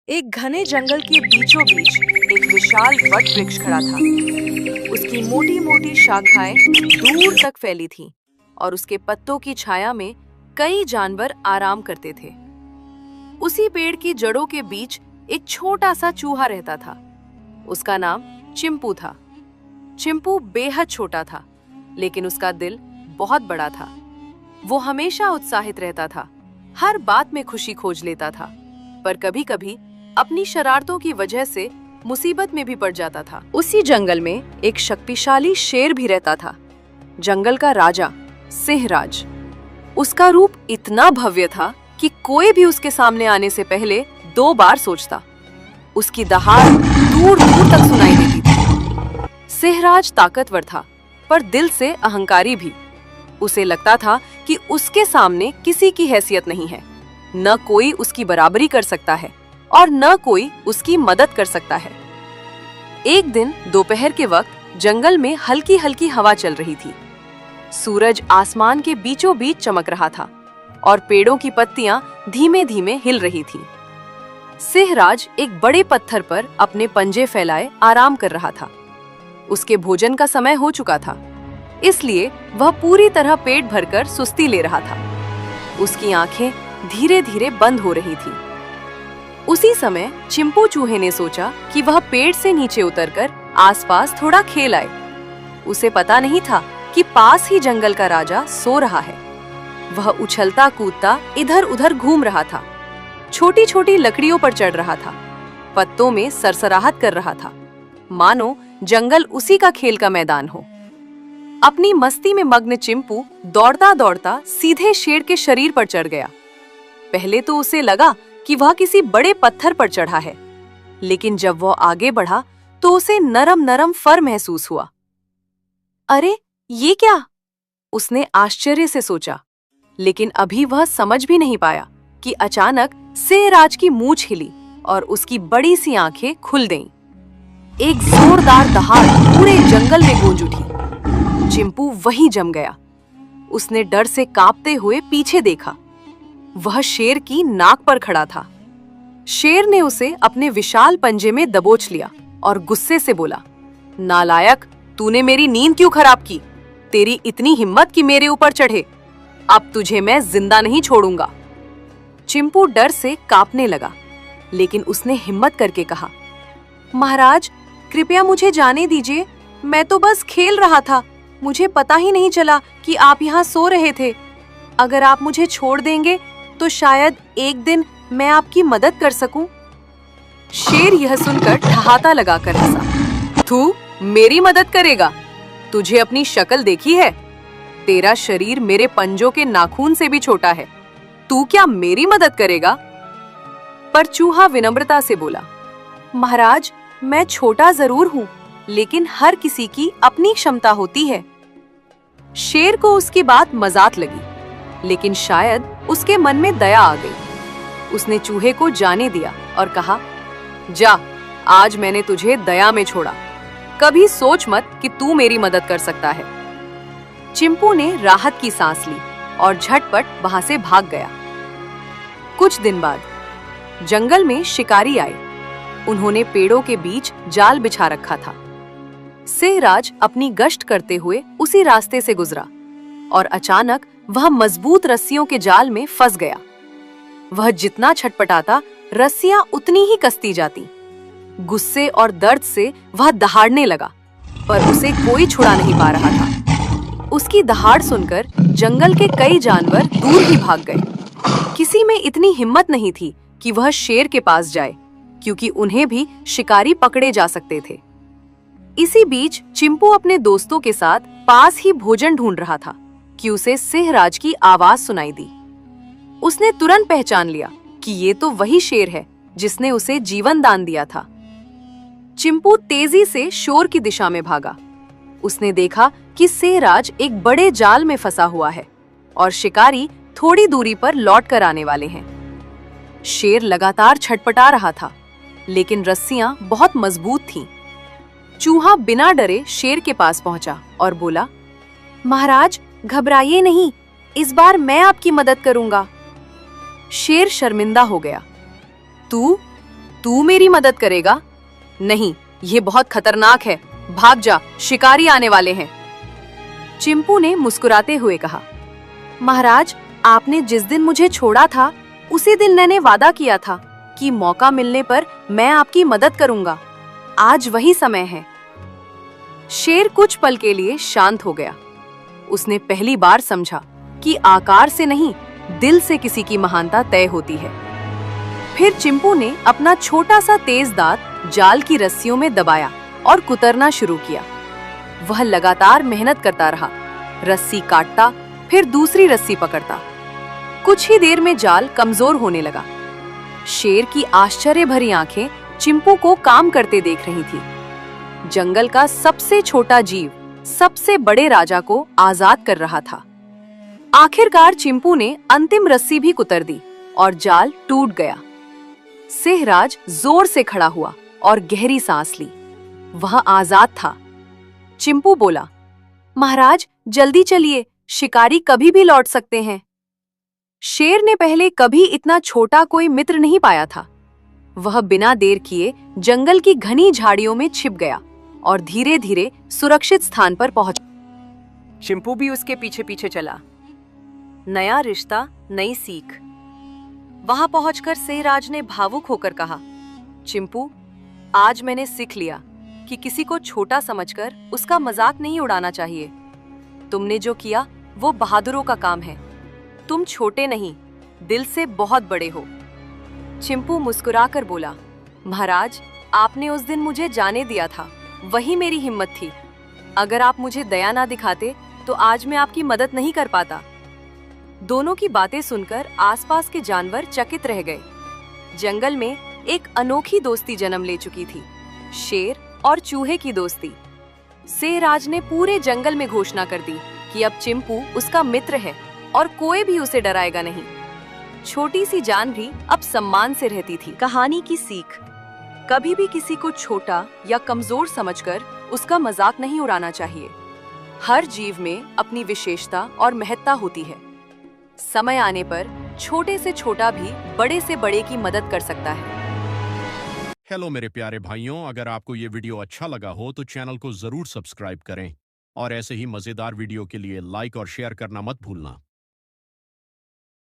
एक घने जंगल के बीचों बीच एक विशाल वट वृक्ष खड़ा था। उसकी मोटी मोटी शाखाएं दूर तक फैली थीं और उसके पत्तों की छाया में कई जानवर आराम करते थे। उसी पेड़ की जड़ों के बीच एक छोटा सा चूहा रहता था। उसका नाम चिंपू था। चिंपू बेहद छोटा था, लेकिन उसका दिल बहुत बड़ा था। वो हमेशा उत्साहित रहता था, हर बात में खुशी खोज लेता था, पर कभी-कभी अपनी शरारतों की वजह से मुसीबत में भी पड़ जाता था। उसी जंगल में एक शक्तिशाली शेर भी रहता था, जंगल का राजा सिंहराज। उसका रूप इतना भव्य था कि कोई भी उसके सामने आने से पहले 2 बार सोचता। उसकी दहाड़ दूर दूर तक सुनाई देती थी। सिंहराज ताकतवर था, पर दिल से अहंकारी भी। उसे लगता था कि उसके सामने किसी की हैसियत नहीं है, न कोई उसकी बराबरी कर सकता है और न कोई उसकी मदद कर सकता है। एक दिन दोपहर के वक्त जंगल में हल्की हल्की हवा चल रही थी। सूरज आसमान के बीचों बीच चमक रहा था और पेड़ों की पत्तियां धीमे धीमे हिल रही थीं। सिंहराज एक बड़े पत्थर पर अपने पंजे फैलाए आराम कर रहा था। उसके भोजन का समय हो चुका था, इसलिए वह पूरी तरह पेट भरकर सुस्ती ले रहा था। उसकी आंखें धीरे धीरे बंद हो रही थी। उसी समय चिंपू चूहे ने सोचा कि वह पेड़ से नीचे उतरकर आसपास थोड़ा खेल आए। उसे पता नहीं था कि पास ही जंगल का राजा सो रहा है। वह उछलता कूदता इधर उधर घूम रहा था, छोटी छोटी लकड़ियों पर चढ़ रहा था, पत्तों में सरसराहट कर रहा था, मानो जंगल उसी का खेल का मैदान हो। अपनी मस्ती में मग्न चिंपू दौड़ता दौड़ता सीधे शेर के शरीर पर चढ़ गया। पहले तो उसे लगा कि वह किसी बड़े पत्थर पर चढ़ा है, लेकिन जब वह आगे बढ़ा तो उसे नरम नरम फर महसूस हुआ। अरे, ये क्या? उसने आश्चर्य से सोचा, लेकिन अभी वह समझ भी नहीं पाया कि अचानक सिंहराज की मूंछ हिली और उसकी बड़ी सी आंखें खुल गईं। एक जोरदार दहाड़ पूरे जंगल में गूंज उठी। चिंपू वहीं जम गया। उसने डर से कांपते हुए पीछे देखा। वह शेर की नाक पर खड़ा था। शेर ने उसे अपने विशाल पंजे में दबोच लिया और गुस्से से बोला, नालायक, तूने मेरी नींद क्यों खराब की? तेरी इतनी हिम्मत कि मेरे ऊपर चढ़े। अब तुझे मैं जिंदा नहीं छोड़ूंगा। चिंपू डर से कांपने लगा, लेकिन उसने हिम्मत करके कहा, महाराज, कृपया मुझे जाने दीजिए। मैं तो बस खेल रहा था। मुझे पता ही नहीं चला कि आप यहाँ सो रहे थे। अगर आप मुझे छोड़ देंगे तो शायद एक दिन मैं आपकी मदद कर सकूं। शेर यह सुनकर ठहाका लगाकर हंसा। तू मेरी मदद करेगा? तुझे अपनी शक्ल देखी है? तेरा शरीर मेरे पंजों के नाखून से भी छोटा है। तू क्या मेरी मदद करेगा? पर चूहा विनम्रता से बोला, महाराज, मैं छोटा जरूर हूँ, लेकिन हर किसी की अपनी क्षमता होती है। शेर को उसकी बात मजाक लगी, लेकिन शायद उसके मन में दया आ गई। उसने चूहे को जाने दिया और कहा, जा, आज मैंने तुझे दया में छोड़ा। कभी सोच मत कि तू मेरी मदद कर सकता है। चिंपू ने राहत की सांस ली और झटपट वहां से भाग गया। कुछ दिन बाद जंगल में शिकारी आए। उन्होंने पेड़ों के बीच जाल बिछा रखा था। सिंहराज अपनी गश्त करते हुए उसी रास्ते से गुजरा और अचानक वह मजबूत रस्सियों के जाल में फंस गया। वह जितना छटपटाता, रस्सियां उतनी ही कसती जाती। गुस्से और दर्द से वह दहाड़ने लगा, पर उसे कोई छुड़ा नहीं पा रहा था। उसकी दहाड़ सुनकर जंगल के कई जानवर दूर ही भाग गए। किसी में इतनी हिम्मत नहीं थी कि वह शेर के पास जाए, क्योंकि उन्हें भी शिकारी पकड़े जा सकते थे। इसी बीच चिंपू अपने दोस्तों के साथ पास ही भोजन ढूंढ रहा था कि उसे सिंहराज की आवाज सुनाई दी। उसने तुरंत पहचान लिया कि ये तो वही शेर है जिसने उसे जीवन दान दिया था। चिंपू तेजी से शोर की दिशा में भागा। उसने देखा कि सिंहराज एक बड़े जाल में फंसा हुआ है और शिकारी थोड़ी दूरी पर लौट कर आने वाले हैं। शेर लगातार छटपटा रहा था, लेकिन रस्सियां बहुत मजबूत थीं। चूहा बिना डरे शेर के पास पहुंचा और बोला, महाराज, घबराइए नहीं, इस बार मैं आपकी मदद करूंगा। शेर शर्मिंदा हो गया। तू तू मेरी मदद करेगा? नहीं, ये बहुत खतरनाक है। भाग जा, शिकारी आने वाले हैं। चिंपू ने मुस्कुराते हुए कहा, महाराज, आपने जिस दिन मुझे छोड़ा था उसी दिन मैंने वादा किया था कि मौका मिलने पर मैं आपकी मदद करूंगा। आज वही समय है। शेर कुछ पल के लिए शांत हो गया। उसने पहली बार समझा कि आकार से नहीं, दिल से किसी की महानता तय होती है। फिर चिंपू ने अपना छोटा सा तेज दांत जाल की रस्सियों में दबाया और कुतरना शुरू किया। वह लगातार मेहनत करता रहा, रस्सी काटता, फिर दूसरी रस्सी पकड़ता। कुछ ही देर में जाल कमजोर होने लगा। शेर की आश्चर्य भरी आंखें चिंपू को काम करते देख रही थी। जंगल का सबसे छोटा जीव सबसे बड़े राजा को आजाद कर रहा था। आखिरकार चिंपू ने अंतिम रस्सी भी कुतर दी और जाल टूट गया। सिंहराज जोर से खड़ा हुआ और गहरी सांस ली। वह आजाद था। चिंपू बोला, महाराज, जल्दी चलिए, शिकारी कभी भी लौट सकते हैं। शेर ने पहले कभी इतना छोटा कोई मित्र नहीं पाया था। वह बिना देर किए जंगल की घनी झाड़ियों में छिप गया और धीरे धीरे सुरक्षित स्थान पर पहुंचा। चिंपू भी उसके पीछे पीछे चला। नया रिश्ता, नई सीख। वहां पहुंचकर सिंहराज ने भावुक होकर कहा, चिंपू, आज मैंने सीख लिया कि किसी को छोटा समझकर उसका मजाक नहीं उड़ाना चाहिए। तुमने जो किया वो बहादुरों का काम है। तुम छोटे नहीं, दिल से बहुत बड़े हो। चिंपू मुस्कुराकर बोला, महाराज, आपने उस दिन मुझे जाने दिया था, वही मेरी हिम्मत थी। अगर आप मुझे दया ना दिखाते तो आज मैं आपकी मदद नहीं कर पाता। दोनों की बातें सुनकर आसपास के जानवर चकित रह गए। जंगल में एक अनोखी दोस्ती जन्म ले चुकी थी, शेर और चूहे की दोस्ती। सिंहराज ने पूरे जंगल में घोषणा कर दी कि अब चिंपू उसका मित्र है और कोई भी उसे डराएगा नहीं। छोटी सी जान भी अब सम्मान से रहती थी। कहानी की सीख, कभी भी किसी को छोटा या कमजोर समझकर उसका मजाक नहीं उड़ाना चाहिए। हर जीव में अपनी विशेषता और महत्ता होती है। समय आने पर छोटे से छोटा भी बड़े से बड़े की मदद कर सकता है। हेलो मेरे प्यारे भाइयों, अगर आपको ये वीडियो अच्छा लगा हो तो चैनल को जरूर सब्सक्राइब करें और ऐसे ही मजेदार वीडियो के लिए लाइक और शेयर करना मत भूलना।